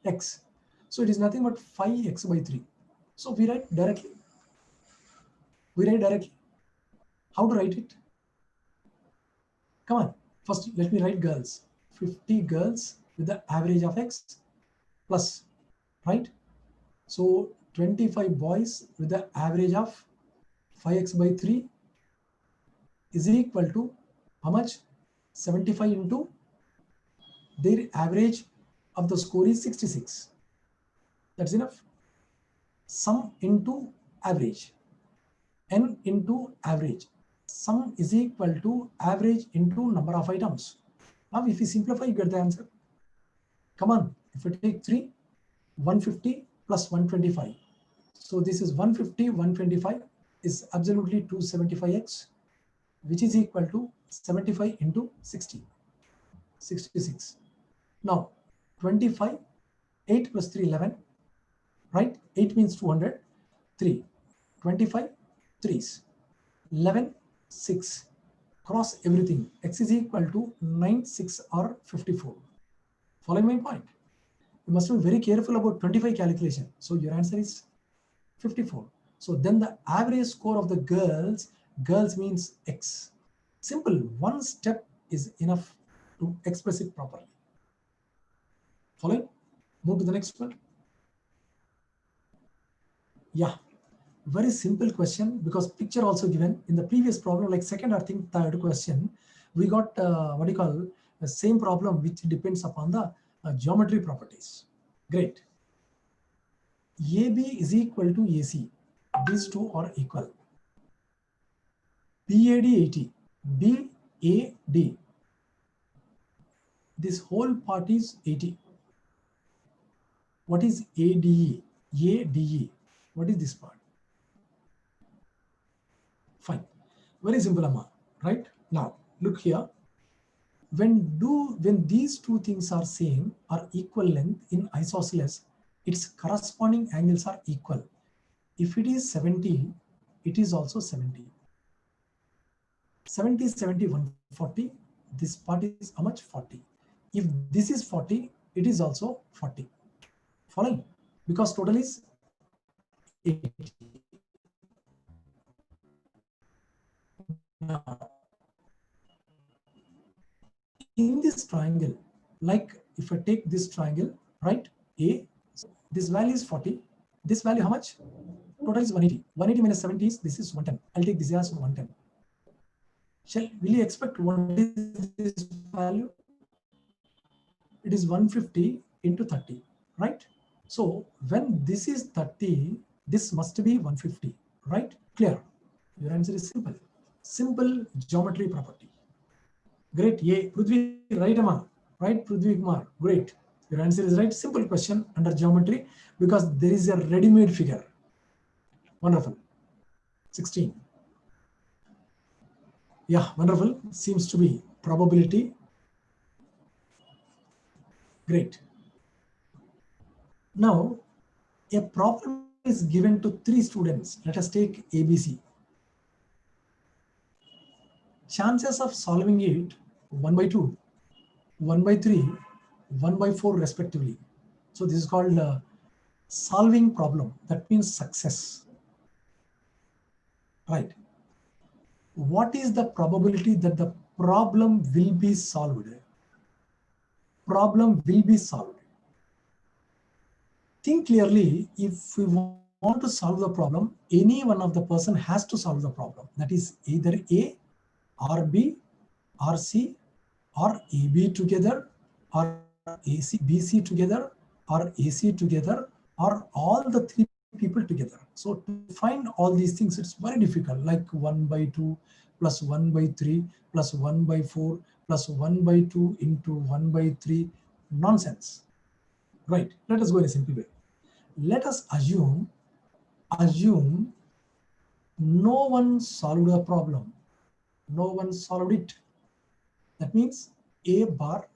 x. So it is nothing but 5x/3. So we write directly. How to write it? Come on, first let me write girls. 50 girls with the average of x plus, right? So 25 boys with the average of 5x/3 is equal to how much? 75 into their average of the score is 66. That's enough. Sum into average. N into average. Sum is equal to average into number of items. Now if you simplify, you get the answer. Come on, if you take 3, 150 plus 125. So this is 150, 125 is absolutely 275x, which is equal to 75 into 60, 66. Now 25, 8 plus 3, 11, right? 8 means 200, 3, 25, 3s, 11, 6, cross everything, x is equal to 9, 6 or 54. Following my point? You must be very careful about 25 calculation. So your answer is 54. So then the average score of the girls means x. Simple, one step is enough to express it properly. Following? Move to the next one. Yeah, very simple question, because picture also given in the previous problem, like second or third question, we got what do you call the same problem which depends upon the geometry properties. Great. AB is equal to AC. These two are equal. BAD 80. BAD. This whole part is 80. What is ADE? ADE. What is this part? Fine. Very simple, Amma. Right? Now, look here. When these two things are same or equal length in isosceles, its corresponding angles are equal. If it is 70, it is also 70. 70, 70, 140. This part is how much? 40. If this is 40, it is also 40. Following? Because total is 80. Now, in this triangle, like if I take this triangle, right? A, so this value is 40. This value how much? Total is 180. 180 minus 70 is, this is 110. I'll take this as 110. Will you expect what is this value? It is 150 into 30, right? So when this is 30, this must be 150, right? Clear? Your answer is simple. Simple geometry property. Great. Yeah, Prithvi, right, Amma? Right, Prithvi Kumar. Great. Your answer is right. Simple question under geometry because there is a ready-made figure. Wonderful. 16. Yeah, wonderful. Seems to be probability. Great. Now, a problem is given to 3 students. Let us take ABC. Chances of solving it 1 by 2, 1 by 3, 1 by 4 respectively. So this is called solving problem. That means success. Right. What is the probability that the problem will be solved? Problem will be solved. Think clearly. If we want to solve the problem, any one of the person has to solve the problem. That is either A or B or C or AB together or AC, BC together or AC together or all the 3 people together. So to find all these things, it's very difficult, like 1 by 2 plus 1 by 3 plus 1 by 4 plus 1 by 2 into 1 by 3. Nonsense. Right. Let us go in a simple way. Let us assume no one solved the problem. No one solved it. That means A bar,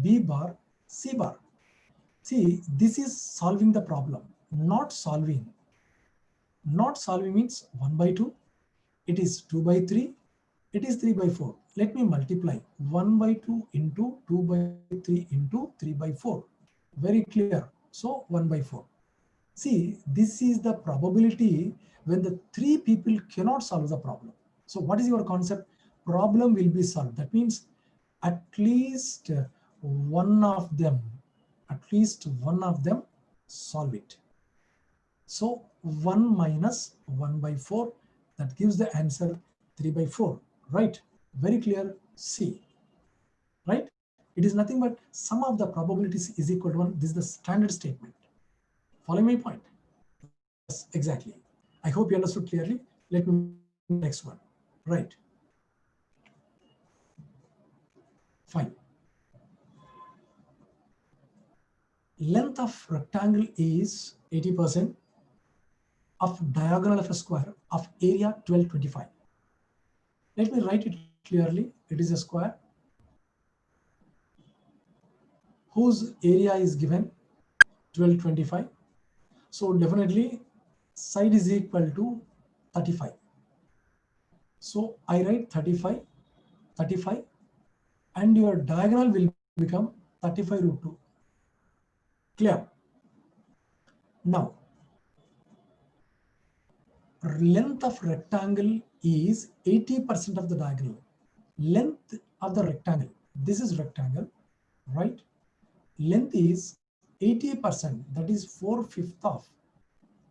B bar, C bar. See, this is solving the problem, not solving. Not solving means 1 by 2, it is 2 by 3, it is 3 by 4. Let me multiply 1 by 2 into 2 by 3 into 3 by 4. Very clear. So 1 by 4. See, this is the probability when the 3 people cannot solve the problem. So what is your concept? Problem will be solved. That means at least one of them solve it. So 1 minus 1 by 4, that gives the answer 3 by 4, right? Very clear. C, right? It is nothing but sum of the probabilities is equal to 1. This is the standard statement. Follow my point? Yes, exactly. I hope you understood clearly. Let me next one. Right. Fine. Length of rectangle is 80% of diagonal of a square of area 1225. Let me write it clearly. It is a square whose area is given 1225. So definitely side is equal to 35. So I write 35, 35, and your diagonal will become 35 root 2. Clear? Now, length of rectangle is 80% of the diagonal. Length of the rectangle, this is rectangle, right? Length is 80%, that is 4/5 of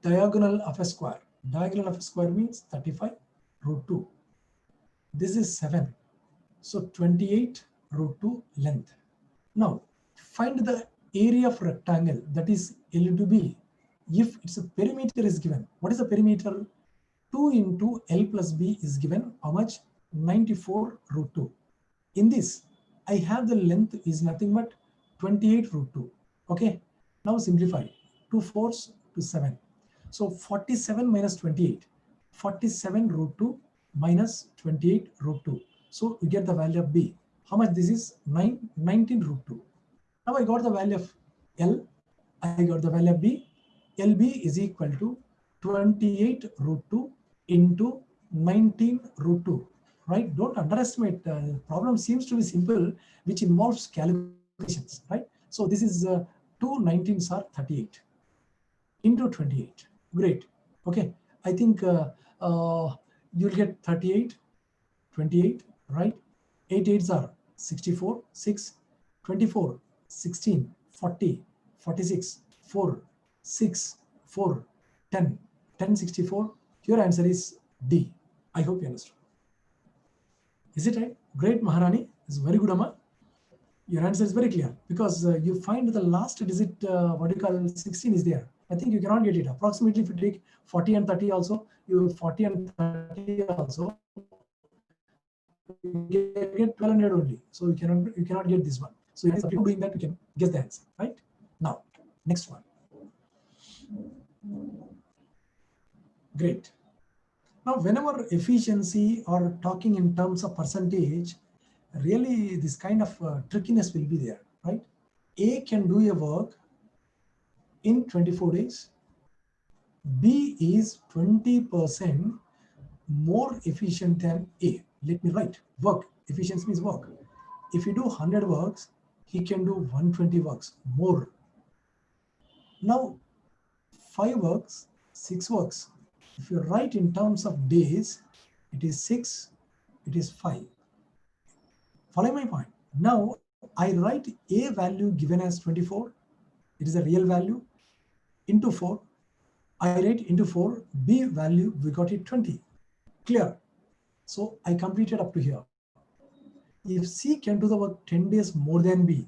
diagonal of a square. Diagonal of a square means 35 root 2. This is 7. So 28 root 2 length. Now find the area of rectangle, that is L to B. If its a perimeter is given, what is the perimeter? 2 into L plus B is given how much? 94 root 2. In this, I have the length is nothing but 28 root 2. Okay. Now simplify. 2 4s to 7. So 47 minus 28. 47 root 2 minus 28 root 2. So we get the value of B. How much this is? 19 root 2. Now I got the value of L. I got the value of B. LB is equal to 28 root 2 into 19 root 2. Right? Don't underestimate. The problem seems to be simple, which involves calculations. Right? So this is 2 19s are 38 into 28. Great. Okay. I think you'll get 38, 28, right? 8 8s are 64, 6, 24, 16, 40, 46, 4, 6, 4, 10, 10, 64. Your answer is D. I hope you understood. Is it right? Great, Maharani. It's very good, Amma. Your answer is very clear because you find the last digit, what do you call 16 is there. I think you cannot get it. Approximately, if you take 40 and 30 also, you 40 and 30 also, you get 1200 only. So you cannot get this one. So if you doing that, you can guess the answer, right? Now, next one. Great. Now, whenever efficiency or talking in terms of percentage, really this kind of trickiness will be there, right? A can do a work in 24 days. B is 20% more efficient than A. Let me write work. Efficiency means work. If you do 100 works, he can do 120 works more. Now, 5 works, 6 works. If you write in terms of days, it is 6, it is 5. Follow my point. Now, I write A value given as 24. It is a real value into 4. I write into 4. B value, we got it 20. Clear? So I completed up to here. If C can do the work 10 days more than B,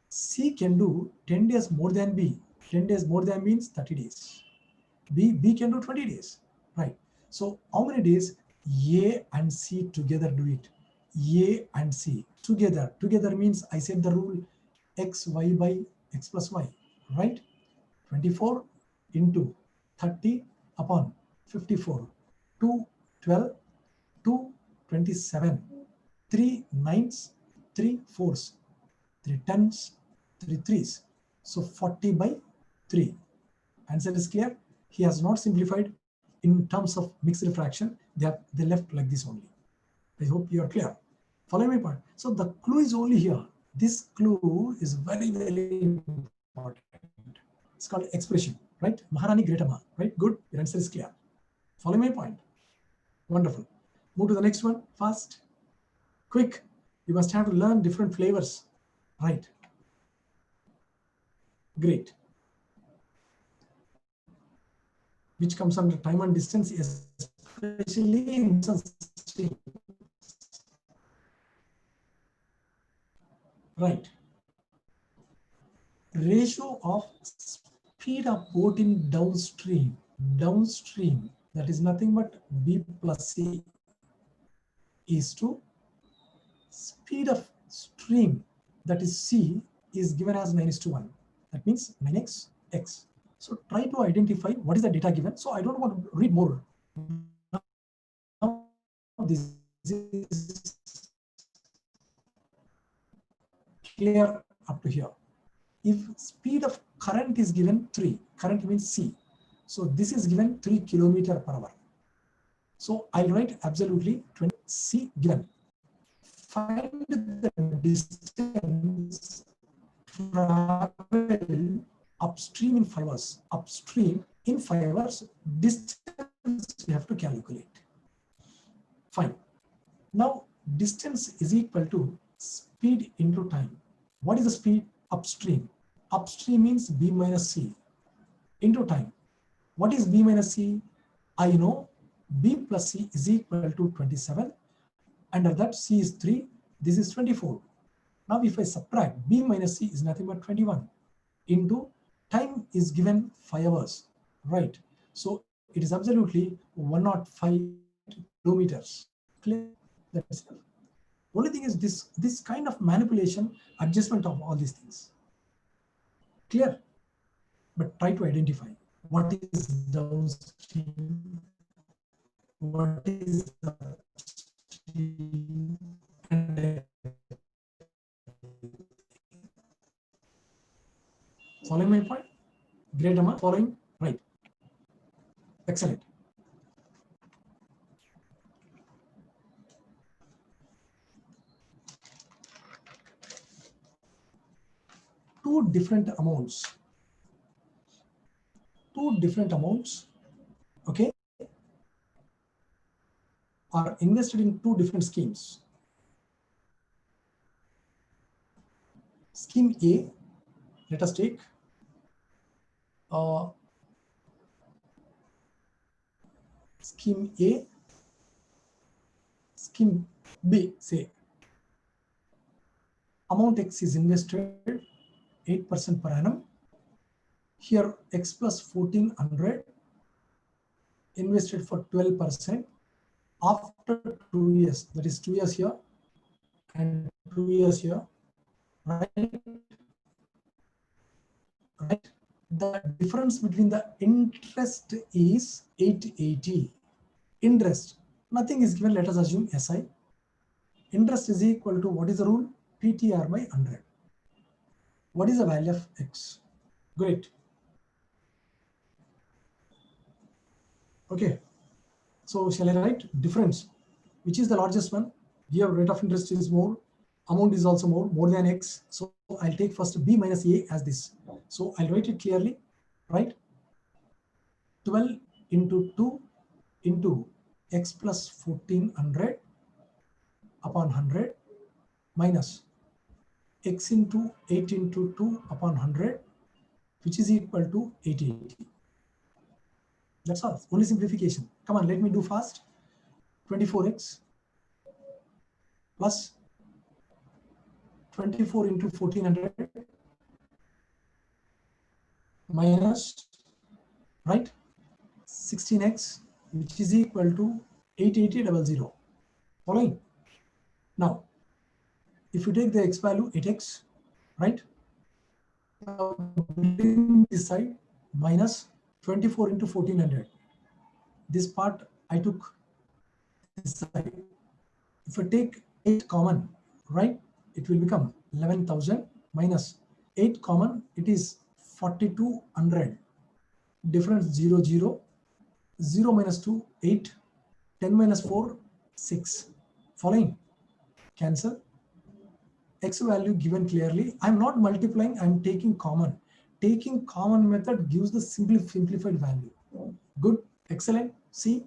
C can do 10 days more than B. 10 days more than means 30 days. B can do 20 days, right? So how many days A and C together do it? A and C together. Together means I said the rule x y by x plus y, right? 24 into 30 upon 54. 2 12, 2 27, 3 9s, 3 4s, 3 10s, 3 3s. So 40 by 3. Answer is clear. He has not simplified in terms of mixed fraction. They left like this only. I hope you are clear. Follow my point. So the clue is only here. This clue is very, very important. It's called expression, right? Maharani Gretama, right? Good. Your answer is clear. Follow my point. Wonderful. Move to the next one. Fast. Quick. You must have to learn different flavors, right? Great. Which comes under time and distance, especially in stream. Right. Ratio of speed of boat in downstream. Downstream, that is nothing but B plus C is to speed of stream, that is C, is given as 9:1. That means 9x x. So try to identify what is the data given. So I don't want to read more. Now this is clear up to here. If speed of current is given 3, current means C. So this is given 3 km per hour. So I'll write absolutely 20 C given. Find the distance traveled upstream in 5 hours. Upstream in 5 hours, distance we have to calculate. Fine. Now distance is equal to speed into time. What is the speed? Upstream. Upstream means B minus C into time. What is B minus C? I know B plus C is equal to 27. Under that C is 3. This is 24. Now if I subtract, B minus C is nothing but 21 into time is given 5 hours, right? So it is absolutely 105 kilometers. Clear? That's it. Only thing is this kind of manipulation, adjustment of all these things. Clear? but try to identify what is downstream, what is upstream, and following my point? Great, Amma. Following? Right. Excellent. Two different amounts, okay, are invested in two different schemes. Scheme A, let us take scheme A, scheme B, say amount X is invested 8% per annum. Here X plus 1400 invested for 12% after 2 years, that is 2 years here and 2 years here, right? Right. The difference between the interest is 880. Interest, nothing is given, let us assume SI. Interest is equal to, what is the rule? PTR by 100. What is the value of X? Great. Okay. So shall I write difference? Which is the largest one? Here rate of interest is more, amount is also more than X. So I'll take first B minus A as this. So I'll write it clearly, right? 12 into 2 into X plus 1400 upon 100 minus X into 8 into 2 upon 100, which is equal to 880. That's all, only simplification. Come on, let me do fast. 24X plus 24 into 1400 minus, right, 16X, which is equal to 88000. Following? Now, if you take the X value 8X, right, this side minus 24 into 1400. This part I took this side. If I take 8 common, right, it will become 11,000 minus 8 common, it is 4200. Difference 0, 0. 0 minus 2, 8. 10 minus 4, 6. Following? Cancel. X value given clearly. I'm not multiplying, I'm taking common. Taking common method gives the simplified value. Good, excellent. C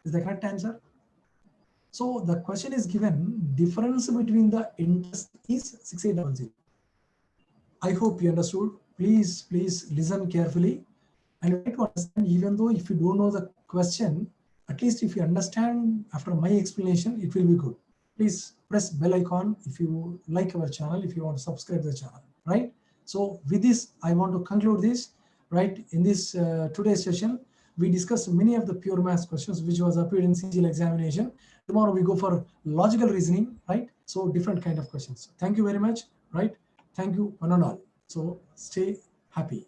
is the correct answer. So the question is given, difference between the interest is 6800. I hope you understood. Please listen carefully and try to understand, even though if you don't know the question, at least if you understand after my explanation, it will be good. Please press bell icon if you like our channel, if you want to subscribe the channel, right? So with this, I want to conclude this, right? In this today's session, we discussed many of the pure maths questions which was appeared in CGL examination. Tomorrow we go for logical reasoning, right? So different kind of questions. Thank you very much, right? Thank you one and all. So stay happy.